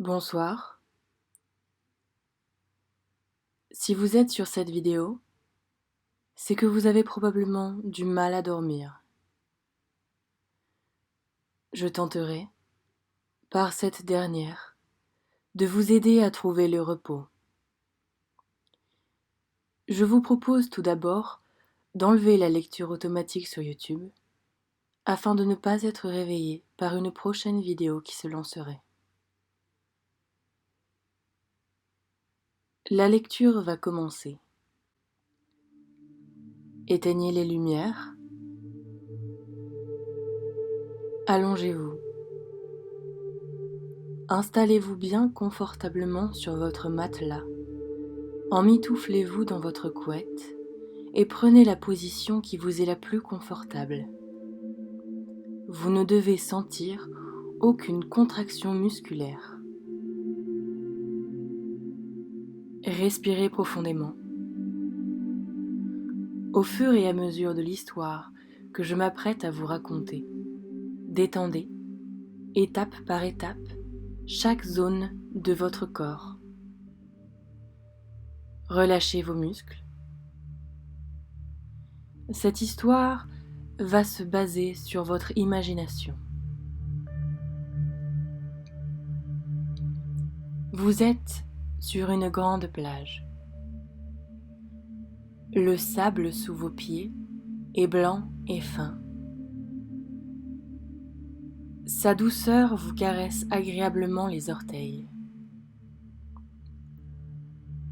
Bonsoir. Si vous êtes sur cette vidéo, c'est que vous avez probablement du mal à dormir. Je tenterai, par cette dernière, de vous aider à trouver le repos. Je vous propose tout d'abord d'enlever la lecture automatique sur YouTube afin de ne pas être réveillé par une prochaine vidéo qui se lancerait. La lecture va commencer. Éteignez les lumières. Allongez-vous. Installez-vous bien confortablement sur votre matelas. Emmitouflez-vous dans votre couette et prenez la position qui vous est la plus confortable. Vous ne devez sentir aucune contraction musculaire. Respirez profondément. Au fur et à mesure de l'histoire que je m'apprête à vous raconter, détendez, étape par étape, chaque zone de votre corps. Relâchez vos muscles. Cette histoire va se baser sur votre imagination. Vous êtes sur une grande plage. Le sable sous vos pieds est blanc et fin. Sa douceur vous caresse agréablement les orteils.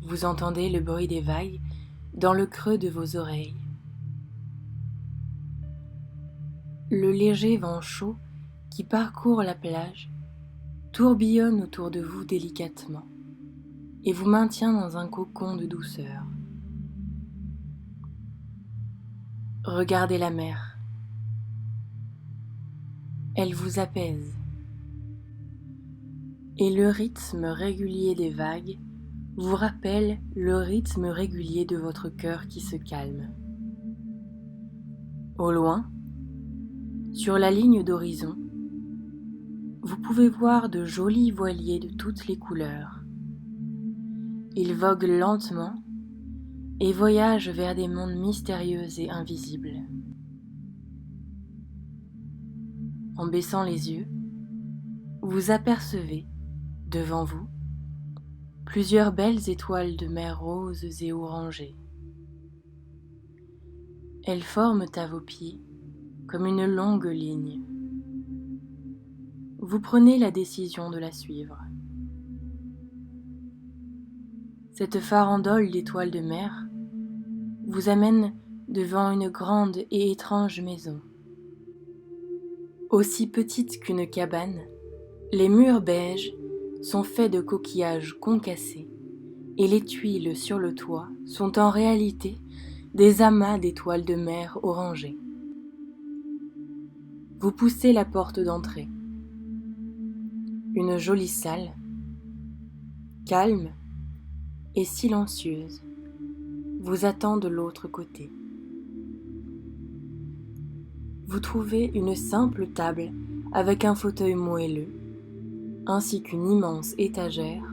Vous entendez le bruit des vagues dans le creux de vos oreilles. Le léger vent chaud qui parcourt la plage tourbillonne autour de vous délicatement et vous maintient dans un cocon de douceur. Regardez la mer. Elle vous apaise. Et le rythme régulier des vagues vous rappelle le rythme régulier de votre cœur qui se calme. Au loin, sur la ligne d'horizon, vous pouvez voir de jolis voiliers de toutes les couleurs. Ils voguent lentement et voyagent vers des mondes mystérieux et invisibles. En baissant les yeux, vous apercevez, devant vous, plusieurs belles étoiles de mer roses et orangées. Elles forment à vos pieds comme une longue ligne. Vous prenez la décision de la suivre. Cette farandole d'étoiles de mer vous amène devant une grande et étrange maison. Aussi petite qu'une cabane, les murs beiges sont faits de coquillages concassés et les tuiles sur le toit sont en réalité des amas d'étoiles de mer orangées. Vous poussez la porte d'entrée. Une jolie salle, calme et silencieuse, vous attend de l'autre côté. Vous trouvez une simple table avec un fauteuil moelleux, ainsi qu'une immense étagère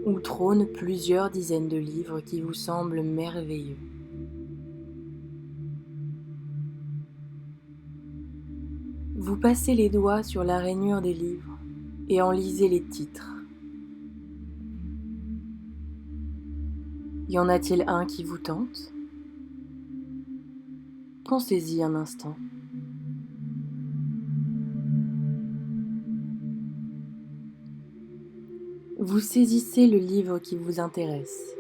où trônent plusieurs dizaines de livres qui vous semblent merveilleux. Vous passez les doigts sur la rainure des livres et en lisez les titres. Y en a-t-il un qui vous tente ? Pensez-y un instant. Vous saisissez le livre qui vous intéresse.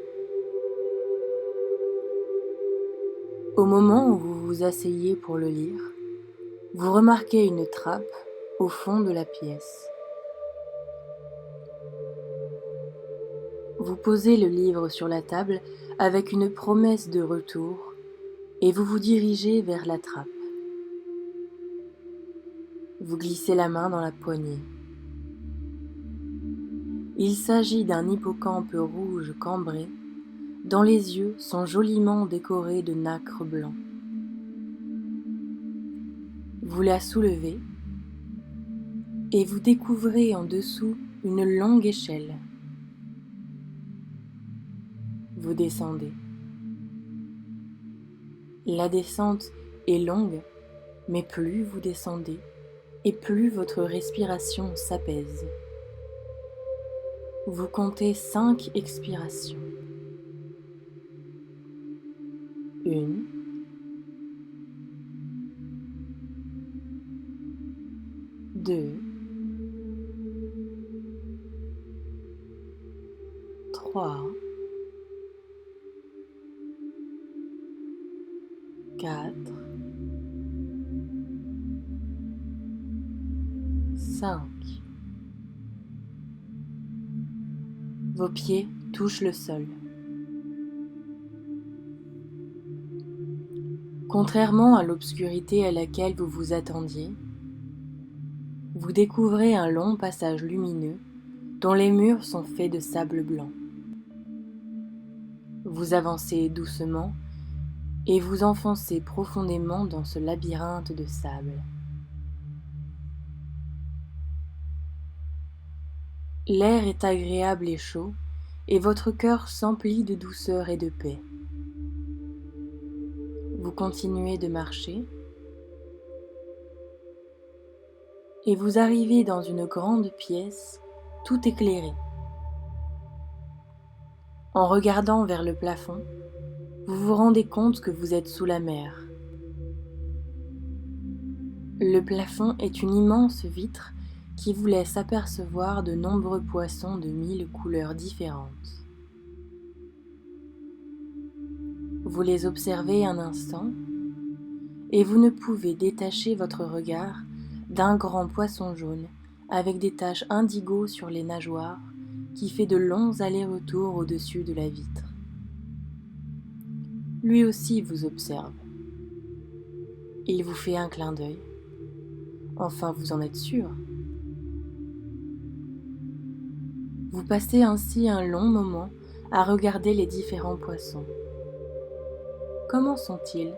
Au moment où vous vous asseyez pour le lire, vous remarquez une trappe au fond de la pièce. Vous posez le livre sur la table avec une promesse de retour et vous vous dirigez vers la trappe. Vous glissez la main dans la poignée. Il s'agit d'un hippocampe rouge cambré dont les yeux sont joliment décorés de nacre blanc. Vous la soulevez et vous découvrez en dessous une longue échelle. Vous descendez. La descente est longue, mais plus vous descendez, et plus votre respiration s'apaise. Vous comptez 5 expirations. 1, 2, 3, 4, 5. Vos pieds touchent le sol. Contrairement à l'obscurité à laquelle vous vous attendiez, vous découvrez un long passage lumineux dont les murs sont faits de sable blanc. Vous avancez doucement et vous enfoncez profondément dans ce labyrinthe de sable. L'air est agréable et chaud, et votre cœur s'emplit de douceur et de paix. Vous continuez de marcher, et vous arrivez dans une grande pièce, tout éclairée. En regardant vers le plafond, vous vous rendez compte que vous êtes sous la mer. Le plafond est une immense vitre qui vous laisse apercevoir de nombreux poissons de 1000 couleurs différentes. Vous les observez un instant et vous ne pouvez détacher votre regard d'un grand poisson jaune avec des taches indigo sur les nageoires qui fait de longs allers-retours au-dessus de la vitre. Lui aussi vous observe. Il vous fait un clin d'œil. Enfin, vous en êtes sûr. Vous passez ainsi un long moment à regarder les différents poissons. Comment sont-ils ?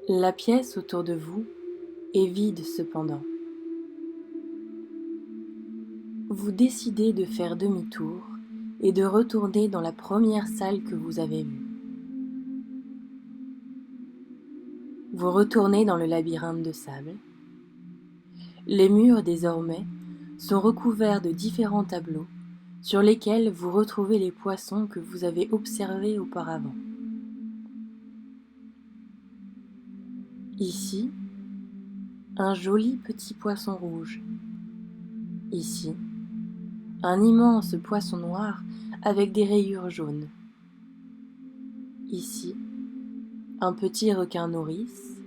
La pièce autour de vous est vide cependant. Vous décidez de faire demi-tour et de retourner dans la première salle que vous avez vue. Vous retournez dans le labyrinthe de sable. Les murs, désormais, sont recouverts de différents tableaux sur lesquels vous retrouvez les poissons que vous avez observés auparavant. Ici, un joli petit poisson rouge. Ici, un immense poisson noir avec des rayures jaunes. Ici, un petit requin nourrice.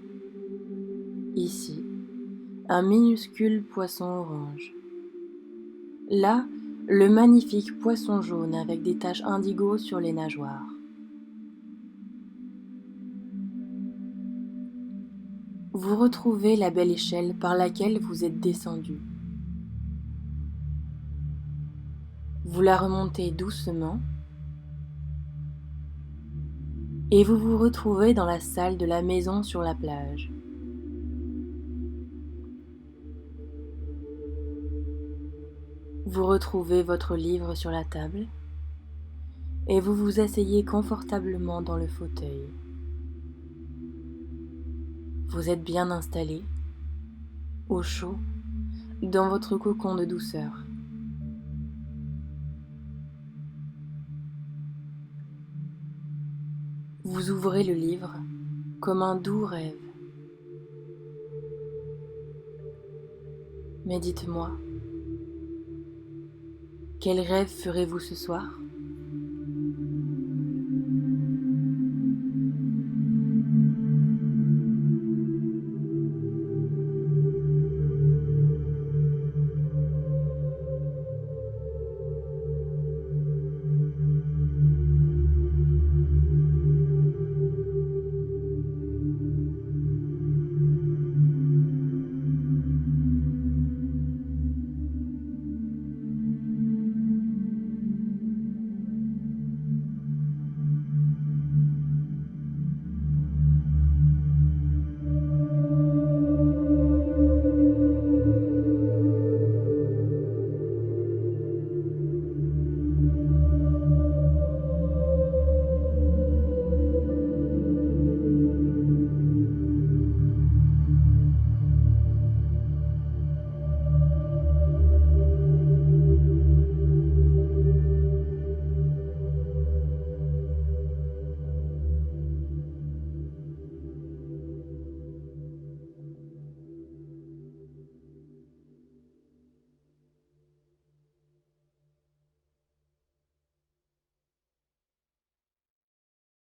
Ici, un minuscule poisson orange. Là, le magnifique poisson jaune avec des taches indigo sur les nageoires. Vous retrouvez la belle échelle par laquelle vous êtes descendu. Vous la remontez doucement et vous vous retrouvez dans la salle de la maison sur la plage. Vous retrouvez votre livre sur la table et vous vous asseyez confortablement dans le fauteuil. Vous êtes bien installé, au chaud, dans votre cocon de douceur. Vous ouvrez le livre comme un doux rêve. Mais dites-moi, quel rêve ferez-vous ce soir ?